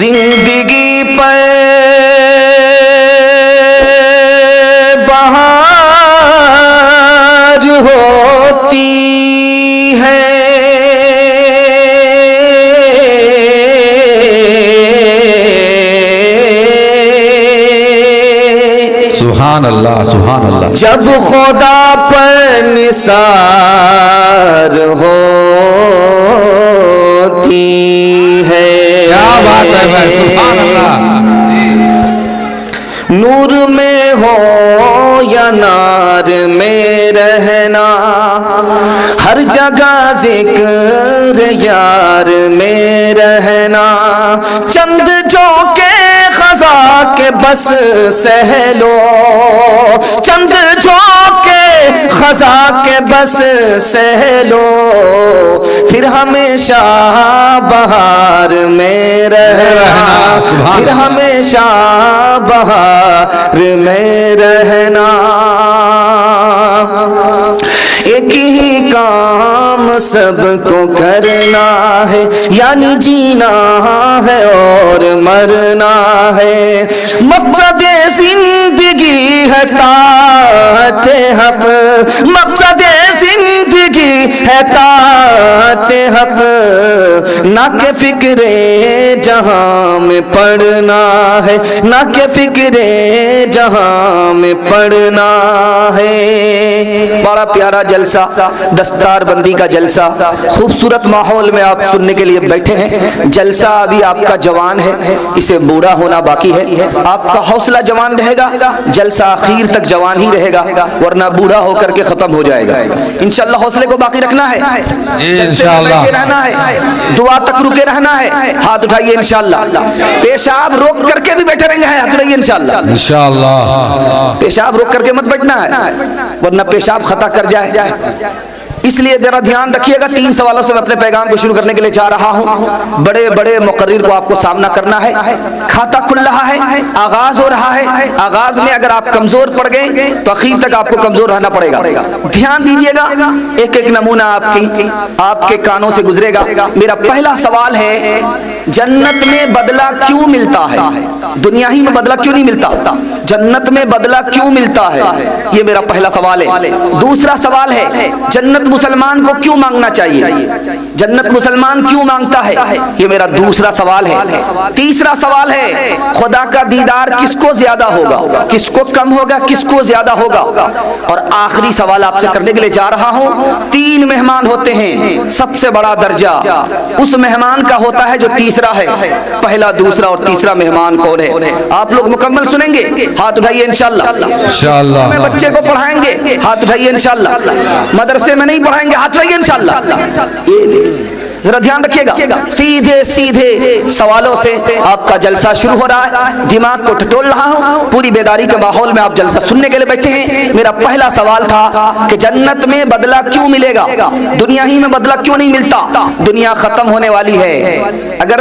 जिंदगी पर बहार होती है सुभान अल्लाह सुभान अल्लाह। जब खुदा पर निसार होती है। क्या बात है भाई, सुभान अल्लाह। नूर में हो या नार में रहना हर जगह जिक्र यार में रहना। चंद जो के खजा के बस सहलो चंद जो के खजा के बस सहलो फिर हमेशा बहार में रहना फिर हमेशा बहार में रहना। एक ही काम सबको करना है यानी जीना है और मरना है। मकसद जिंदगी है ताते हक मकसद जिंदगी है ताते हक ना के फिक्रे जहां में पढ़ना है ना के फिक्रे जहां में पढ़ना है। बड़ा प्यारा जलसा दस्तार बंदी का जलसा खूबसूरत माहौल में आप सुनने के लिए बैठे हैं। जलसा अभी आपका जवान है इसे बूढ़ा होना बाकी है। आपका हौसला जवान रहेगा जलसा आखिर तक जवान ही रहेगा वरना बूढ़ा होकर के खत्म हो जाएगा। इंशाल्लाह हौसले को बाकी रखना है इंशाल्लाह रहना है दुआ तक रुके रहना है। हाथ उठाइए इंशाल्लाह। पेशाब रोक करके भी बैठे रहेंगे हाथ उठाइए इंशाल्लाह इंशाल्लाह। पेशाब रोक करके मत बैठना है वरना पेशाब खता कर जाए। इसलिए जरा ध्यान रखिएगा। 3 सवालों से मैं अपने पैगाम को शुरू करने के लिए जा रहा हूँ। बड़े बड़े मुकर्रिर को आपको सामना करना है। खाता खुल रहा है आगाज हो रहा है। आगाज में अगर आप कमजोर पड़ गए तो आखिर तक आपको कमजोर रहना पड़ेगा। ध्यान दीजिएगा एक एक नमूना आपके कानों से गुजरेगा। मेरा पहला सवाल है जन्नत में बदला क्यों मिलता है? दुनिया ही में बदला क्यों नहीं मिलता? जन्नत में बदला क्यों मिलता है? ये मेरा पहला सवाल है। दूसरा सवाल है जन्नत मुसलमान को क्यों मांगना चाहिए? जन्नत मुसलमान क्यों मांगता है? ये मेरा दूसरा सवाल है। तीसरा सवाल है खुदा का दीदार किसको ज्यादा होगा किसको कम होगा किसको ज्यादा होगा? और आखिरी सवाल आपसे करने के लिए जा रहा हूँ। 3 मेहमान होते हैं सबसे बड़ा दर्जा उस मेहमान का होता है जो तीसरा है। पहला दूसरा और तीसरा मेहमान कौन है? आप लोग मुकम्मल सुनेंगे हाथ उठाइए इंशाल्लाह। इंशाल्लाह में बच्चे को पढ़ाएंगे हाथ उठाइए इंशाल्लाह। मदरसे में नहीं पढ़ाएंगे हाथ उठाइए इंशाल्लाह। जरा ध्यान रखिएगा सीधे सीधे सवालों से आपका जलसा शुरू हो रहा है। दिमाग को टटोल रहा हूँ। पूरी बेदारी के माहौल में आप जलसा सुनने के लिए बैठे हैं। मेरा पहला सवाल था कि जन्नत में बदला क्यों मिलेगा? दुनिया ही में बदला क्यों नहीं मिलता? दुनिया खत्म होने वाली है। अगर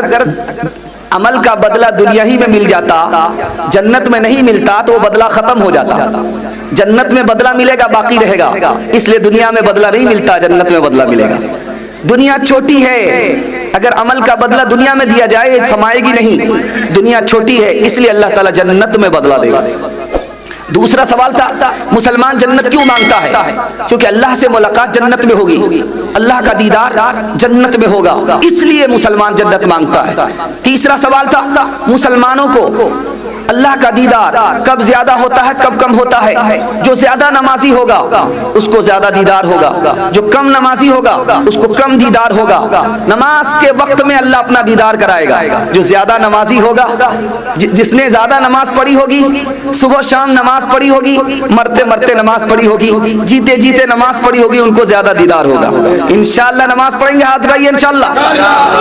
अमल का बदला दुनिया ही में मिल जाता जन्नत में नहीं मिलता तो वो बदला खत्म हो जाता। जन्नत में बदला मिलेगा बाकी रहेगा इसलिए दुनिया में बदला नहीं मिलता जन्नत में बदला मिलेगा। दुनिया छोटी है, अगर अमल का बदला दुनिया में दिया जाए समाएगी नहीं। दुनिया छोटी है, इसलिए अल्लाह ताला जन्नत में बदला देगा। दूसरा सवाल था मुसलमान जन्नत क्यों मांगता है? क्योंकि अल्लाह से मुलाकात जन्नत में होगी, अल्लाह का दीदार जन्नत में होगा, इसलिए मुसलमान जन्नत मांगता है। तीसरा सवाल था मुसलमानों को अल्लाह का दीदार कब ज्यादा होता है, कब कम होता है? जो ज्यादा नमाजी होगा उसको ज्यादा दीदार होगा, जो कम नमाजी होगा उसको कम दीदार होगा। नमाज के वक्त में अल्लाह अपना दीदार कराएगा। जो ज्यादा नमाजी होगा, जिसने ज्यादा नमाज पढ़ी होगी, सुबह शाम नमाज पढ़ी होगी, मरते मरते नमाज पढ़ी होगी, जीते जीते नमाज पढ़ी होगी, उनको ज्यादा दीदार होगा। इंशाअल्लाह नमाज पढ़ेंगे, हाथ उठाइए इंशाअल्लाह।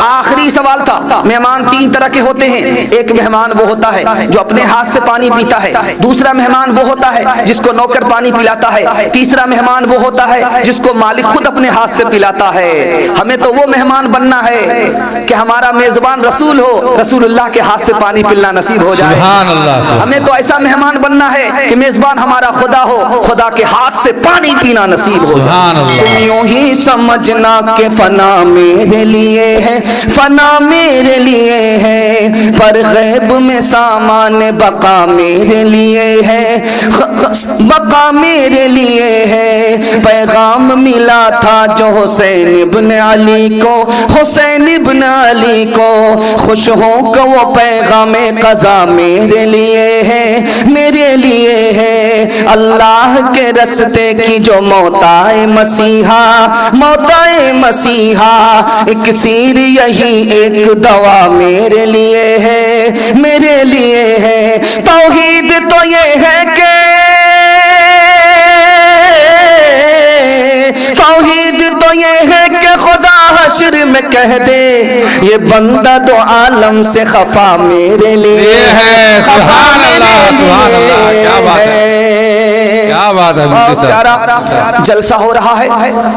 आखिरी सवाल था मेहमान तीन तरह के होते हैं। एक मेहमान वो होता है जो अपने हाथ से पानी पीता है, दूसरा मेहमान वो होता है जिसको नौकर पानी पिलाता है, तीसरा मेहमान वो होता है जिसको मालिक खुद अपने हाथ से पिलाता है। हमें तो वो मेहमान बनना है कि हमारा मेजबान रसूल हो, रसूलुल्लाह के हाथ से पानी पिलना नसीब हो जाए। सुभान अल्लाह। हमें तो ऐसा मेहमान बनना है कि मेजबान हमारा खुदा हो, खुदा के हाथ से पानी पीना नसीब हो। तुम यूं ही समझना कि फना मेरे लिए है, फना मेरे लिए है, पर गैब में सामान बका मेरे लिए है, बका मेरे लिए है। पैगाम मिला था जो हुसैन इब्न अली को, हुसैन इब्न अली को, खुश हो को वो पैगाम क़ज़ा मेरे लिए है, मेरे लिए है। अल्लाह के रस्ते की जो मौताए मसीहा, मौताए मसीहा, एक सीर यही एक दवा मेरे लिए है, मेरे लिए है। तौहीद तो ये है कि, तौहीद तो ये है कि खुदा हश्र में कह दे ये बंदा तो आलम से खफा मेरे लिए है। सुभान अल्लाह, सुभान अल्लाह, क्या बात है, क्या बात है। जलसा हो रहा है,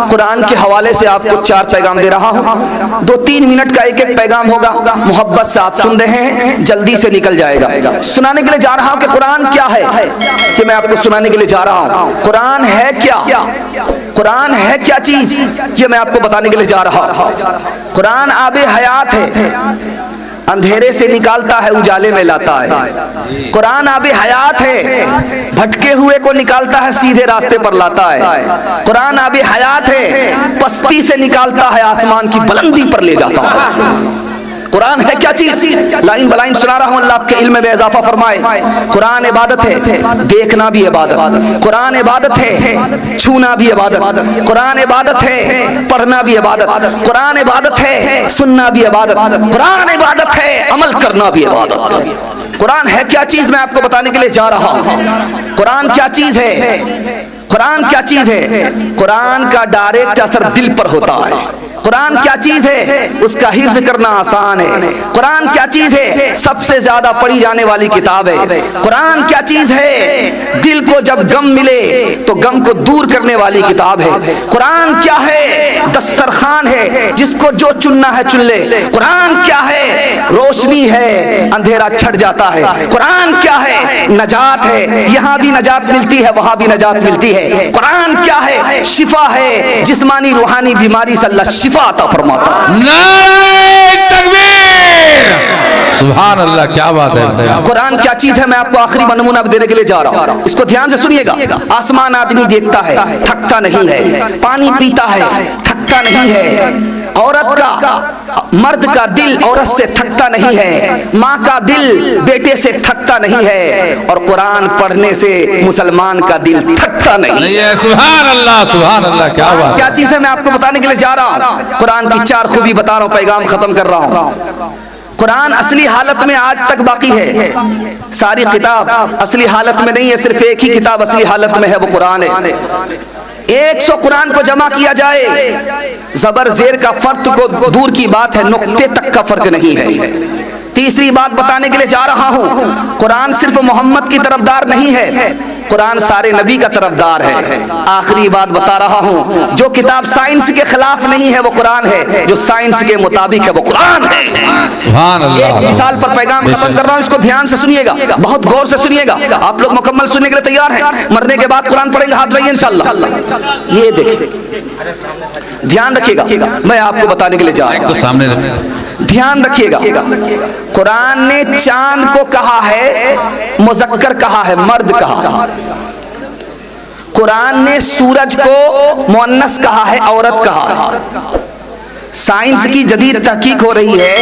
कुरान के हवाले से आपको 4 पैगाम दे रहा हूँ। 2-3 मिनट का एक एक पैगाम होगा, मोहब्बत से आप सुन रहे हैं, जल्दी से निकल जाएगा। सुनाने के लिए जा रहा हूँ कि कुरान क्या है, कि मैं आपको सुनाने के लिए जा रहा हूँ। कुरान है क्या, कुरान है क्या चीज, ये मैं आपको बताने के लिए जा रहा हूँ। कुरान आबे हयात है, अंधेरे से निकालता है, उजाले में लाता है। कुरान आबे हयात है, भटके हुए को निकालता है, सीधे रास्ते पर लाता है। कुरान आबे हयात है, पस्ती से निकालता है, आसमान की बुलंदी पर ले जाता है। कुरान है क्या चीज, लाइन बलाइन सुना रहा हूं, अल्लाह आपके इल्म में इजाफा फरमाए। कुरान इबादत है, देखना भी इबादत, कुरान इबादत है, छूना भी इबादत, कुरान इबादत है, पढ़ना भी इबादत, कुरान इबादत है, सुनना भी इबादत, कुरान इबादत है, अमल करना भी इबादत। कुरान है क्या चीज, मैं आपको बताने के लिए जा रहा हूं। कुरान क्या चीज है, कुरान क्या चीज है? कुरान का डायरेक्ट असर दिल पर होता है। कुरान क्या चीज है, उसका हिफ्ज करना आसान है। कुरान क्या चीज है, सबसे ज्यादा पढ़ी जाने वाली किताब है। कुरान क्या चीज है, दिल को जब गम मिले तो गम को दूर करने वाली किताब है। कुरान क्या है, दस्तरखान है, जिसको जो चुनना है चुन ले। कुरान क्या है, रोशनी है, अंधेरा छट जाता है। कुरान क्या है, नजात है, यहाँ भी नजात मिलती है, वहां भी नजात मिलती है। कुरान क्या है, शिफा है, जिस्मानी रूहानी बीमारी से अल्लाह शिफा अता फरमाता है। नारे तकबीर, सुभान अल्लाह, क्या बात है। कुरान क्या चीज है, मैं आपको आखिरी नमूना देने के लिए जा रहा हूँ, इसको ध्यान से सुनिएगा। आसमान आदमी देखता है, थकता नहीं है, पानी पीता है, थकता नहीं है। औरत का, मर्द का दिल औरत से थकता नहीं है, माँ का दिल बेटे से थकता नहीं है, और कुरान पढ़ने से मुसलमान का दिल थकता नहीं है। सुभान अल्लाह, सुभान अल्लाह, क्या बात, क्या चीज है, मैं आपको बताने के लिए जा रहा हूँ। कुरान की 4 खूबी बता रहा हूँ, पैगाम खत्म कर रहा हूँ। कुरान असली हालत में आज तक बाकी है, सारी किताब असली हालत में नहीं है, सिर्फ एक ही किताब असली हालत में है, वो कुरान है। 100 कुरान को जमा किया जाए, जबर जेर का फर्क को दूर की बात है, नुक्ते तक का फर्क नहीं है। तीसरी बात बताने के लिए जा रहा हूँ, कुरान सिर्फ मोहम्मद की तरफदार नहीं है, कुरान सारे नबी का तरफदार है। आखिरी बात बता रहा हूँ, जो किताब साइंस के खिलाफ नहीं है वो कुरान है, जो साइंस के मुताबिक है वो कुरान है। एक मिसाल पर पैगाम खत्म कर रहा हूँ, इसको ध्यान से सुनिएगा, बहुत गौर से सुनिएगा। आप लोग मुकम्मल सुनने के लिए तैयार हैं? मरने के बाद कुरान पढ़ेंगे, हाथ रखिए इंशाअल्लाह। ये देखिए, ध्यान रखिएगा, मैं आपको बताने के लिए जा रहा तो हूं, सामने रख। ध्यान रखिएगा। कुरान ने चांद को कहा है मुज़क्कर कहा है, मर्द कहा। कुरान ने सूरज को मुअन्नस कहा है, औरत कहा। साइंस की जदीद तहकीक हो रही है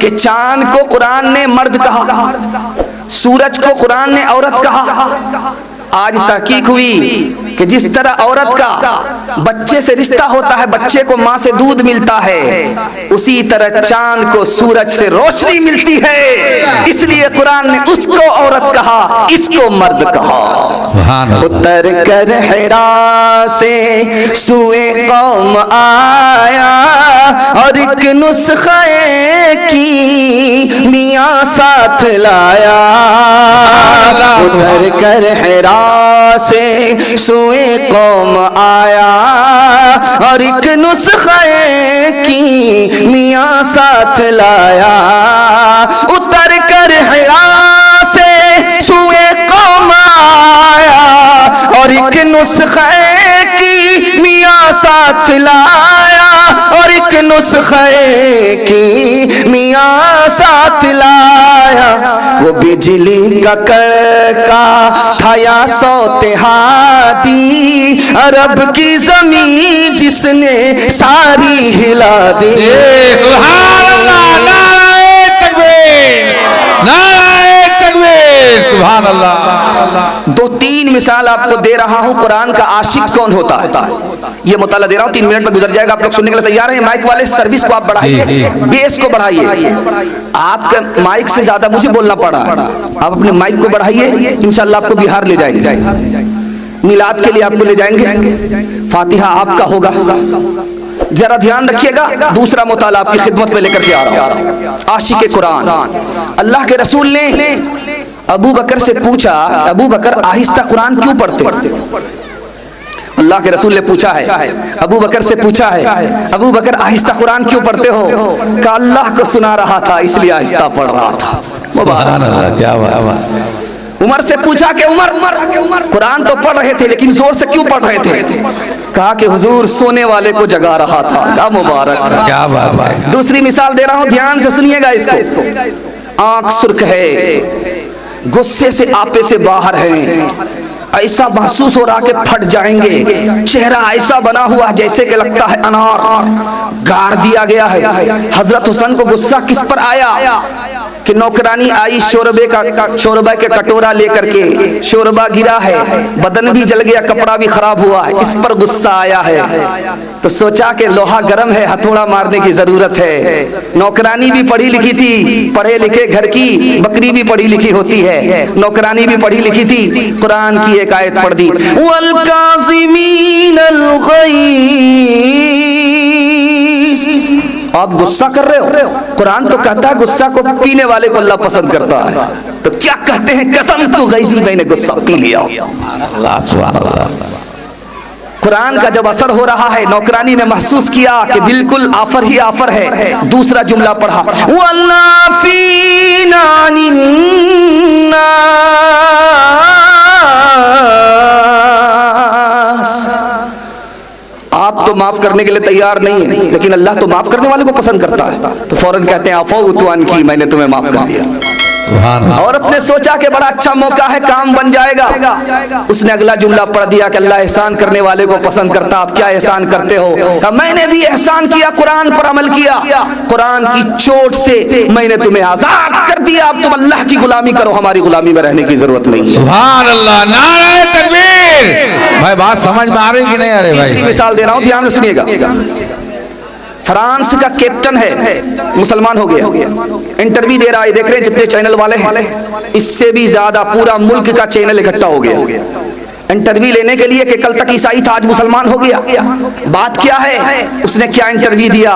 कि चांद को कुरान ने मर्द कहा, सूरज को कुरान ने औरत कहा। आज तहकीक हुई कि जिस तरह औरत का बच्चे से रिश्ता होता है, बच्चे को माँ से दूध मिलता है, उसी तरह चांद को सूरज से रोशनी मिलती है। इसलिए कुरान ने उसको औरत कहा, इसको मर्द कहा। उतर कर हिरा से सुए कौम आया और एक नुस्खे की मियाँ साथ लाया। उतर कर हिरा से सुए कौम आया और एक नुस्खे की मियाँ साथ लाया। उतर कर हिरा से सुए कौम आया और एक नुस्खे की मियाँ साथ लाया और एक नुस्खे की मियाँ साथ लाया। वो बिजली का कड़का था या सौतेहादी, अरब की जमीन जिसने सारी हिला दी। सुभान अल्लाह, नारे तकबीर, नारे तकबीर, सुभान अल्लाह। दो तीन मिसाल आपको दे रहा हूं कुरान का आशिक कौन होता है। ये मुताला दे रहा हूं, 3 मिनट में गुजर जाएगा। आप लोग सुनने के लिए तैयार हैं? माइक वाले सर्विस को आप बढ़ाइए, बेस को बढ़ाइए। आपका माइक से ज्यादा मुझे बोलना पड़ा, आप अपने माइक को बढ़ाइए। इंशाल्लाह आपको बिहार ले जाएंगे, मिलाद के लिए आपको ले जाएंगे, फातिहा आपका होगा। जरा ध्यान रखिएगा। दूसरा मुताला आपकी खिदमत में लेकर के आ रहा हूं, आशिक कुरान। अल्लाह के रसूल ने अबू बकर से पूछा, अबू बकर आहिस्ता कुरान क्यों पढ़ते? अल्लाह के रसूल ने पूछा है, अबू बकर से पूछा है, अबू बकर आहिस्ता कुरान क्यों पढ़ते हो? कहा अल्लाह को सुना रहा था इसलिए आहिस्ता पढ़ रहा था। सुभान अल्लाह, क्या बात। उमर से पूछा कि उमर कुरान तो पढ़ रहे थे लेकिन जोर से क्यों पढ़ रहे थे? कहा कि हुजूर सोने वाले को जगा रहा था। क्या मुबारक, क्या बात। दूसरी मिसाल दे रहा हूं, ध्यान से सुनिएगा इसको। आंख सुर्ख है, गुस्से से आपे से बाहर है, ऐसा महसूस हो रहा कि फट जाएंगे, चेहरा ऐसा बना हुआ जैसे कि लगता है अनार गाड़ दिया गया है। हजरत हुसैन को गुस्सा किस पर आया कि नौकरानी आई शोरबा के कटोरा लेकर के, शोरबा गिरा है, बदन भी जल गया, कपड़ा भी खराब हुआ है, इस पर गुस्सा आया है। तो सोचा कि लोहा गर्म है, हथौड़ा मारने की जरूरत है। नौकरानी भी पढ़ी लिखी थी, पढ़े लिखे घर की बकरी भी पढ़ी लिखी होती है, नौकरानी भी पढ़ी लिखी थी, कुरान की एक आयत पढ़ दी, वल काज़िमीनल गैज़। आप गुस्सा कर रहे हो, कुरान तो कहता है गुस्सा को पीने वाले को अल्लाह पसंद करता है। तो क्या कहते हैं, कसम तो गैज़ी, मैंने गुस्सा पी लिया। कुरान का जब असर हो रहा है, नौकरानी ने महसूस किया कि बिल्कुल ऑफर ही ऑफर है। दूसरा जुमला पढ़ा, आप तो माफ करने के लिए तैयार नहीं है, लेकिन अल्लाह तो माफ करने वाले को पसंद करता है। तो फौरन कहते हैं अफौतु अन्की, मैंने तुम्हें माफ कर दिया। औरत ने सोचा कि बड़ा अच्छा मौका है, काम बन जाएगा। उसने अगला जुमला पढ़ दिया कि अल्लाह एहसान करने वाले को पसंद करता। आप क्या एहसान करते हो? कहा मैंने भी एहसान किया, कुरान पर अमल किया, कुरान की चोट से मैंने तुम्हें आजाद कर दिया। अब तुम अल्लाह की गुलामी करो, हमारी गुलामी में रहने की जरूरत नहीं है। सुभान अल्लाह, नारे तकबीर। भाई बात समझ में आ रही कि नहीं आ रही? तीसरी मिसाल दे रहा हूं, ध्यान से सुनिएगा। फ्रांस का कैप्टन है, मुसलमान हो गया, इंटरव्यू दे रहा है, देख रहे हैं जितने चैनल वाले हैं, इससे भी ज्यादा पूरा मुल्क का चैनल इकट्ठा हो गया इंटरव्यू लेने के लिए कि कल तक ईसाई था, आज मुसलमान हो गया। बात क्या है, उसने क्या इंटरव्यू दिया,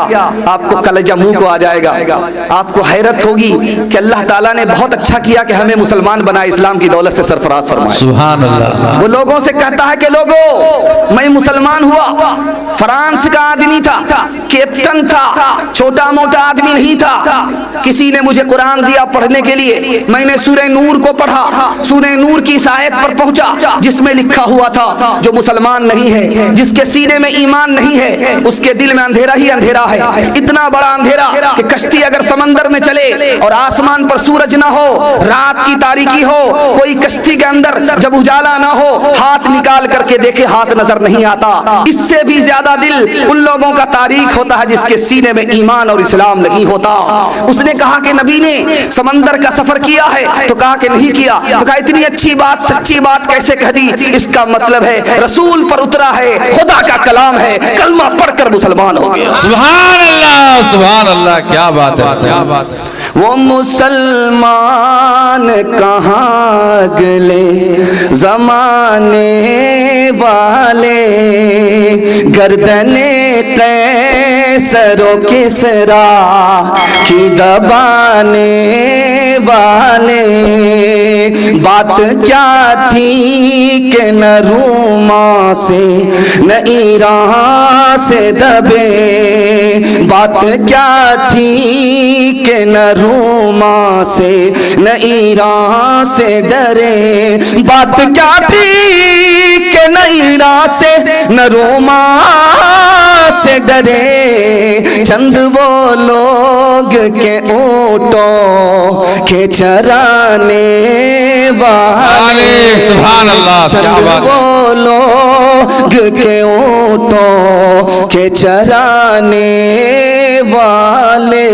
आपको कलेजा मुंह को आ जाएगा। आपको हैरत होगी कि अल्लाह ताला ने बहुत अच्छा किया कि हमें मुसलमान बना, इस्लाम की दौलत से सरफराज फरमाया। सुभान अल्लाह। वो लोगों से कहता है कि लोगों मैं मुसलमान हुआ, फ्रांस का आदमी था, कैप्टन था, छोटा मोटा आदमी नहीं था। किसी ने मुझे कुरान दिया पढ़ने के लिए, मैंने सूरह नूर को पढ़ा, सूरह नूर की इस आयत पर पहुंचा जिसमें लिखा हुआ था जो मुसलमान नहीं है, जिसके सीने में ईमान नहीं है, उसके दिल में अंधेरा ही अंधेरा है। इतना बड़ा अंधेरा कि कश्ती अगर समंदर में चले और आसमान पर सूरज ना हो, रात की तारीकी हो, कोई कश्ती के अंदर जब उजाला ना हो, हाथ निकाल करके देखे हाथ नजर नहीं आता। इससे भी ज्यादा दिल उन लोगों का तारीख होता है जिसके सीने में ईमान और इस्लाम नहीं होता। उसने कहा कि नबी ने समंदर का सफर किया है, तो कहा कि नहीं किया। तो कहा इतनी अच्छी बात, सच्ची बात कैसे कह दी? इसका मतलब है रसूल पर उतरा है, खुदा का कलाम है, कलमा पढ़कर मुसलमान हो गया। सुभान अल्लाह, सुभान अल्लाह, क्या बात है, क्या बात है। वो मुसलमान कहाँ गले जमाने वाले, गर्दने कैसरो किसरा की दबाने वाले। बात क्या थी कि न रूमा से न ईरान से दबे, बात क्या थी कि न रूमा से न ईरान से डरे, बात क्या थी कि न ईरान से न रोमा से डरे। चंद वो लोग के ऊँटों के चराने वाले, सुभान अल्लाह, चंद वो लोग के ऊँटों के चराने वाले।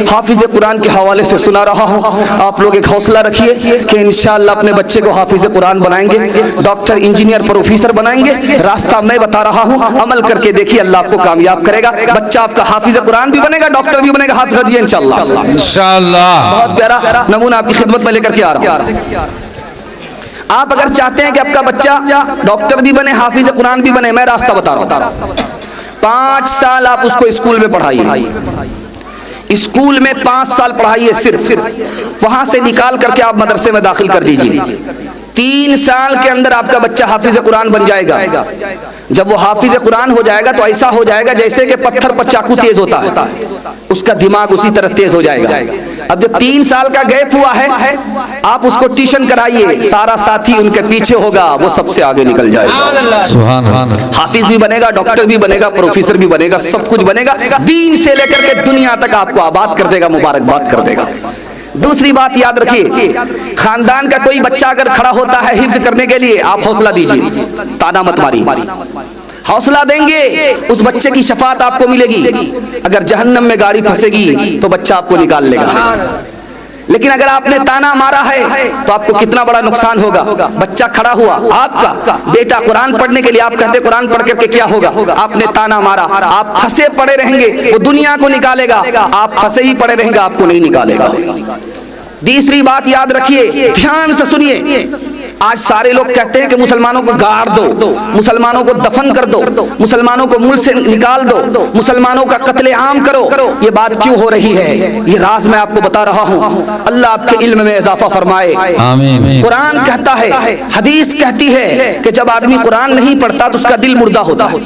हाफिज कुरान के हवाले से सुना रहा हूँ, आप लोग एक हौसला रखिए कि इंशाअल्लाह अपने बच्चे को हाफिज कुरान बनाएंगे, डॉक्टर, इंजीनियर, प्रोफेसर बनाएंगे। रास्ता मैं बता रहा हूँ, अमल करके देखिए, अल्लाह आपको कामयाब करेगा। बच्चा आपका हाफिज कुरान भी बनेगा, डॉक्टर भी बनेगा। हाथ रख दिए इंशाअल्लाह, इंशाअल्लाह। बहुत प्यारा नमूना आपकी खिदमत में लेकर के आ रहा हूँ। आप अगर चाहते हैं कि आपका बच्चा डॉक्टर भी बने, हाफिज कुरान भी बने, मैं रास्ता बता रहा हूँ। 5 साल आप उसको स्कूल में पढ़ाइए, स्कूल में 5 साल पढ़ाइए सिर्फ, वहां से निकाल करके आप मदरसे में दाखिल कर दीजिए। 3 साल के अंदर आपका बच्चा हाफिज कुरान बन जाएगा। जब वो हाफिज कुरान हो जाएगा तो ऐसा हो जाएगा जैसे कि पत्थर पर चाकू तेज होता है, उसका दिमाग उसी तरह तेज हो जाएगा। अब जो 3 साल का गैप हुआ है, आप उसको ट्यूशन कराइए, सारा साथी उनके पीछे होगा, वो सबसे आगे निकल जाएगा। सुभान अल्लाह। हाफिज भी बनेगा, डॉक्टर भी बनेगा, प्रोफेसर भी बनेगा, सब कुछ बनेगा। दीन से लेकर के दुनिया तक आपको आबाद कर देगा, मुबारकबाद कर देगा। दूसरी बात याद रखिए, खानदान का कोई बच्चा अगर खड़ा होता है हिफ्ज करने के लिए, आप हौसला दीजिए, ताना मत मारिए। हौसला देंगे, उस बच्चे की शफात आपको मिलेगी। अगर जहन्नम में गाड़ी फंसेगी तो बच्चा आपको निकाल लेगा। लेकिन अगर आपने ताना मारा है तो आपको कितना बड़ा नुकसान होगा। बच्चा खड़ा हुआ, आपका बेटा कुरान पढ़ने के लिए, आप कहते कुरान पढ़ करके क्या होगा, आपने ताना मारा, आप फंसे पड़े रहेंगे, वो दुनिया को निकालेगा, आप फंसे ही पड़े रहेंगे, आपको नहीं निकालेगा। तीसरी बात याद रखिए, ध्यान से सुनिए। आज सारे लोग कहते हैं कि मुसलमानों को गाड़ दो, मुसलमानों को दफन कर दो, मुसलमानों को मुल्क से निकाल दो, मुसलमानों का कत्ले आम करो। ये बात क्यों हो रही है, ये राज मैं आपको बता रहा हूँ। अल्लाह आपके इल्म में इजाफा फरमाए, आमीन। कुरान कहता है, हदीस कहती है कि जब आदमी कुरान नहीं पढ़ता तो उसका दिल मुर्दा होता है,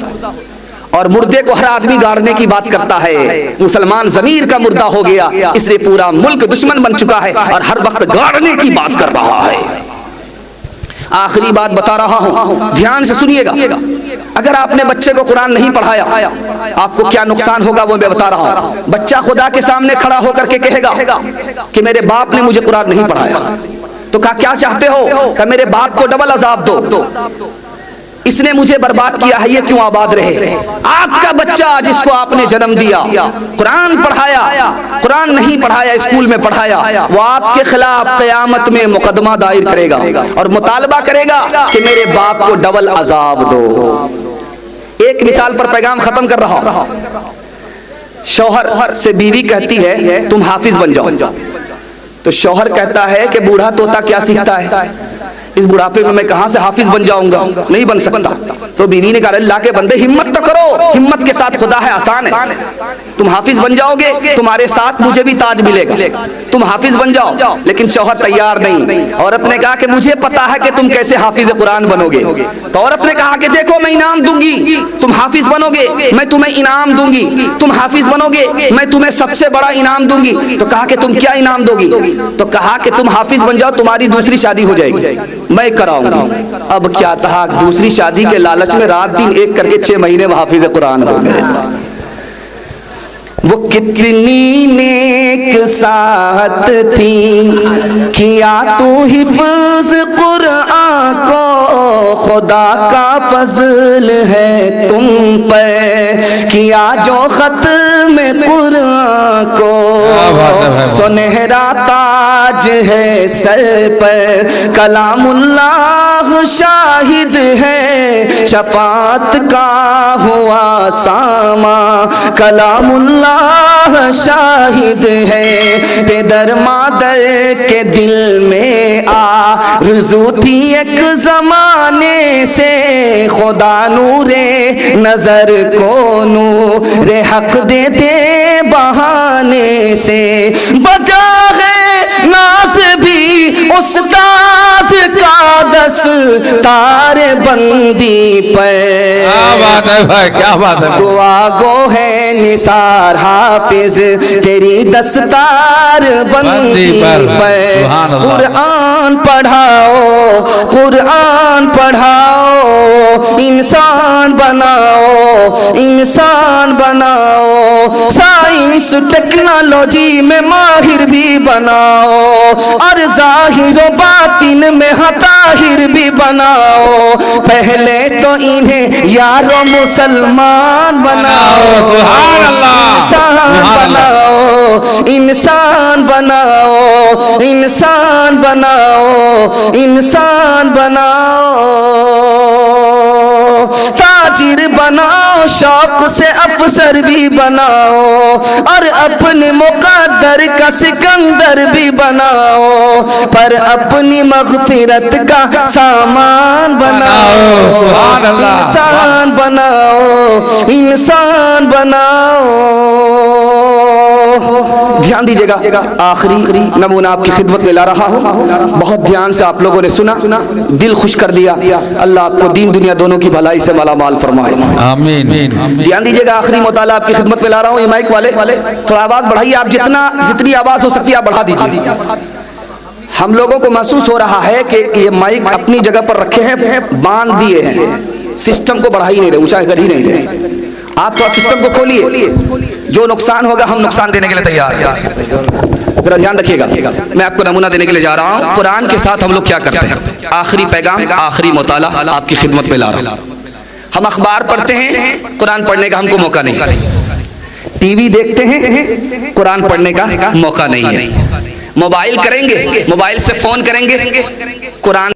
और मुर्दे को हर आदमी गाड़ने की बात करता है। मुसलमान जमीर का मुर्दा हो गया, इसलिए पूरा मुल्क दुश्मन बन चुका है और हर वक्त गाड़ने की बात कर रहा है। आखिरी बात बता रहा हूँ, ध्यान से सुनिएगा। अगर आपने बच्चे को कुरान नहीं पढ़ाया, आपको क्या नुकसान होगा वो मैं बता रहा हूँ। बच्चा खुदा के सामने खड़ा होकर के कहेगा कि मेरे बाप ने मुझे कुरान नहीं पढ़ाया। तो कहा क्या चाहते हो? कहा मेरे बाप को डबल अजाब दो, इसने मुझे बर्बाद किया है, ये क्यों आबाद रहे। आपका बच्चा जिसको आपने जन्म दिया, कुरान पढ़ाया, कुरान नहीं पढ़ाया, स्कूल में पढ़ाया, वो आपके खिलाफ क़यामत में मुकदमा दायर करेगा और मुतालबा करेगा कि मेरे बाप को डबल अजाब दो। एक मिसाल पर पैगाम खत्म कर रहा हूं। शौहर से बीवी कहती है तुम हाफिज बन जाओ, तो शौहर कहता है कि बूढ़ा तोता क्या सीखता है, इस बुढ़ापे में मैं कहां से हाफिज बन जाऊंगा, नहीं बन सकता। तो बीवी ने कहा अल्लाह के बंदे हिम्मत तो करो, हिम्मत के साथ खुदा है, आसान है, तुम हाफिज बन जाओगे, तुम्हारे साथ मुझे भी ताज मिलेगा, तुम हाफिज बन जाओ। लेकिन शौहर तैयार नहीं, औरत ने कहा कि मुझे पता है कि तुम कैसे हाफिज कुरान बनोगे। तो औरत ने कहा कि देखो मैं इनाम दूंगी, तुम हाफिज बनोगे मैं तुम्हें इनाम दूंगी, तुम हाफिज बनोगे मैं तुम्हें सबसे बड़ा इनाम दूंगी। तो कहा कि तुम क्या इनाम दोगी? तो कहा कि तुम हाफिज बन जाओ, तुम्हारी दूसरी शादी हो जाएगी। मैं कराऊंगी। अब क्या था, दूसरी शादी के लालच में रात दिन एक करके 6 महीने में हाफिज कुरान हो गए। वो कितनी नेक साथ थी, किया तू हिफ्ज़ कुरान को, खुदा का फजल है तुम पर, किया जो खत्म कुरान को, सुनहरा ताज है सर पर, कलामुल्लाह शाहिद है, शफात का हुआ सामा, कलामुल्लाह शाहिद है, बेदर मादर के दिल में आरज़ू थी एक जमाने से, खुदा नूरे नजर को नूरे हक दे दे बहाने से, बजा है नाज भी उस ताज का दस्तार बंदी पर। क्या बात है भाई, क्या बात है। दुआ गो है निसार हाफिज तेरी दस्तार बंदी पर, कुरान पढ़ाओ, कुरान पढ़ाओ, इंसान बनाओ, इंसान बनाओ, साइंस टेक्नोलॉजी में माहिर भी बनाओ, और जाहिर बातिन में ताहिर भी बनाओ, पहले तो इन्हें यारो मुसलमान बनाओ, सुभान अल्लाह, इंसान बनाओ, इंसान बनाओ, इंसान बनाओ, इंसान बनाओ, ताजिर बनाओ, शौक से अफसर भी बनाओ, और अपने मुकद्दर का सिकंदर भी बनाओ, पर अपनी मग़फ़िरत का सामान बनाओ, इंसान बनाओ, इंसान बनाओ। ध्यान दीजिएगा, आखिरी नमूना आपकी खिदमत में ला रहा हूँ। बहुत ध्यान से आप लोगों ने सुना, दिल खुश कर दिया। अल्लाह आपको दीन दुनिया दोनों की भलाई से मालामाल फरमाए, आमीन। ध्यान दीजिएगा, आखिरी मुताला आपकी खिदमत में ला रहा हूँ। ये माइक वाले थोड़ा आवाज बढ़ाइए, आप जितनी आवाज हो सकती है आप बढ़ा दीजिए। हम लोगों को महसूस हो रहा है कि ये माइक अपनी जगह पर रखे हैं, बांध दिए हैं, सिस्टम को बढ़ा ही नहीं रहे, ऊंचा कर ही नहीं रहे। आप तो सिस्टम को खोलिए, जो नुकसान होगा हम नुकसान देने के लिए तैयार हैं। जरा ध्यान रखिएगा, मैं आपको नमूना देने के लिए जा रहा हूँ। कुरान के साथ हम लोग क्या करते हैं, आखिरी पैगाम, आखिरी मुताला आपकी खिदमत में ला रहा हूँ। हम अखबार पढ़ते हैं, कुरान पढ़ने का हमको मौका नहीं, टीवी देखते हैं, कुरान पढ़ने का मौका नहीं है, मोबाइल करेंगे, मोबाइल से फोन करेंगे, कुरान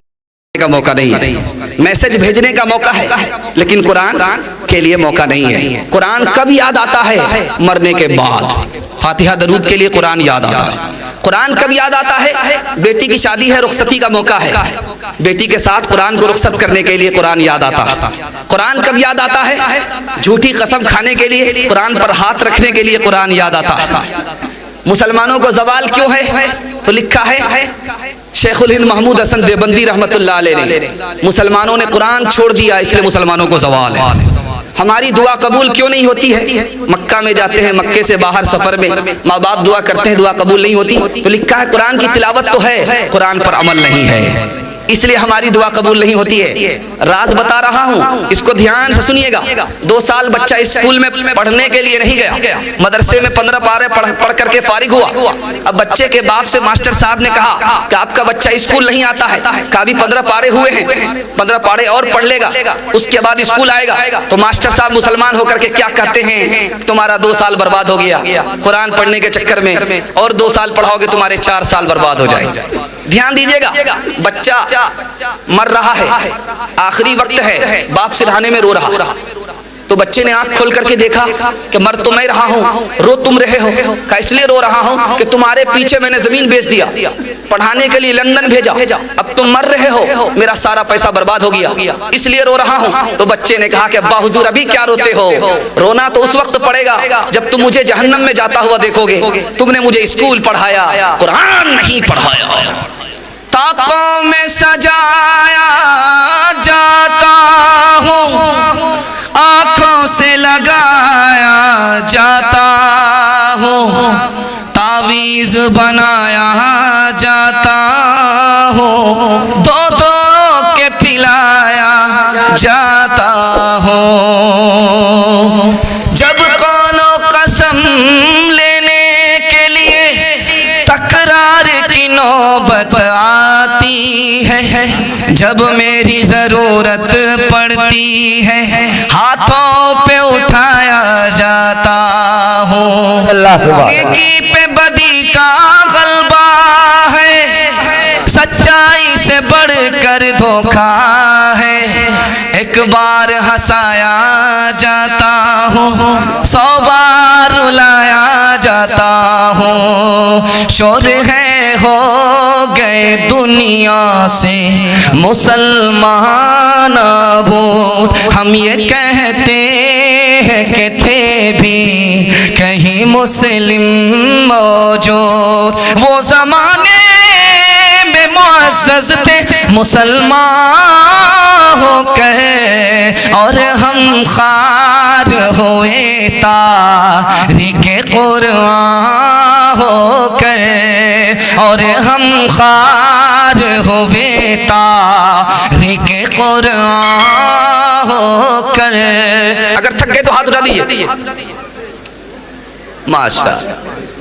का मौका नहीं है, मैसेज भेजने का मौका है, लेकिन कुरान के लिए मौका नहीं है। कुरान कब याद आता है, मरने के बाद, फातिहा दरूद के लिए कुरान याद आता है। कुरान कब याद आता है, बेटी की शादी है, रुखसती का मौका है, बेटी के साथ कुरान को रुखसत करने के लिए कुरान याद आता है। कुरान कब याद आता है, झूठी कसम खाने के लिए, कुरान पर हाथ रखने के लिए कुरान याद आता है। मुसलमानों को जवाल क्यों है, तो लिखा है शेखुल हिंद महमूद हसन देवबंदी रहमतुल्लाह अलैह ने, मुसलमानों ने कुरान छोड़ दिया इसलिए मुसलमानों को जवाल है। हमारी दुआ कबूल क्यों नहीं होती है, मक्का में जाते हैं, मक्के से बाहर सफर में माँ बाप दुआ करते हैं, दुआ कबूल नहीं होती, तो लिखा है कुरान की तिलावत तो है, कुरान पर अमल नहीं है, इसलिए हमारी दुआ कबूल नहीं होती है। राज बता रहा हूँ, इसको ध्यान से सुनिएगा। 2 साल बच्चा स्कूल में पढ़ने के लिए नहीं गया, मदरसे में 15 पारे पढ़ करके फारिग हुआ। अब बच्चे के बाप से मास्टर साहब ने कहा कि आपका बच्चा स्कूल नहीं आता है, कहा भी 15 पारे हुए हैं, 15 पारे और पढ़ लेगा, उसके बाद स्कूल आएगा। तो मास्टर साहब मुसलमान होकर के क्या कहते हैं, तुम्हारा 2 साल बर्बाद हो गया कुरान पढ़ने के चक्कर में, और 2 साल पढ़ाओगे तुम्हारे 4 साल बर्बाद हो जाएंगे। ध्यान दीजिएगा, बच्चा मर रहा है, आखिरी वक्त है, बाप सिरहाने में रो रहा, तो बच्चे ने आंख खोल करके देखा कि मर तो मैं रहा हूँ, रो तुम रहे हो, का इसलिए रो रहा हूँ कि तुम्हारे पीछे मैंने जमीन बेच दिया, पढ़ाने के लिए लंदन भेजा, अब तुम मर रहे हो, मेरा सारा पैसा बर्बाद हो गया, इसलिए रो रहा हूँ। तो बच्चे ने कहा कि अब्बा हुजूर अभी क्या रोते हो, रोना तो उस वक्त पड़ेगा जब तुम मुझे जहन्नम में जाता हुआ देखोगे, तुमने मुझे स्कूल पढ़ाया, कुरान नहीं पढ़ाया। ताकों में सजाया जाता हूँ, आँखों से लगाया जाता हूँ, तावीज़ बनाया जाता हूँ, 2-2 जाता हूँ। जब कोनो कसम लेने के लिए तकरार की नौबत आती है, जब मेरी जरूरत पड़ती है हाथों पे उठाया जाता हूँ। नेकी पे बदी का गलबा है, सच्चाई से बढ़कर धोखा है। एक बार हंसाया जाता हूँ, 100 बार रुलाया जाता हूँ। शोर है हो गए दुनिया से मुसलमान अबूद, हम ये कहते हैं कि थे भी कहीं मुस्लिम मौजूद। वो ज़माने में मुअज़्ज़ज़ थे मुसलमान होकर, और हम खार हुए तारीके कुरान होकर, और हम खार हुए तारीके कुरान होकर। अगर थक गए तो हाथ उठा दीजिए। माशाअल्लाह।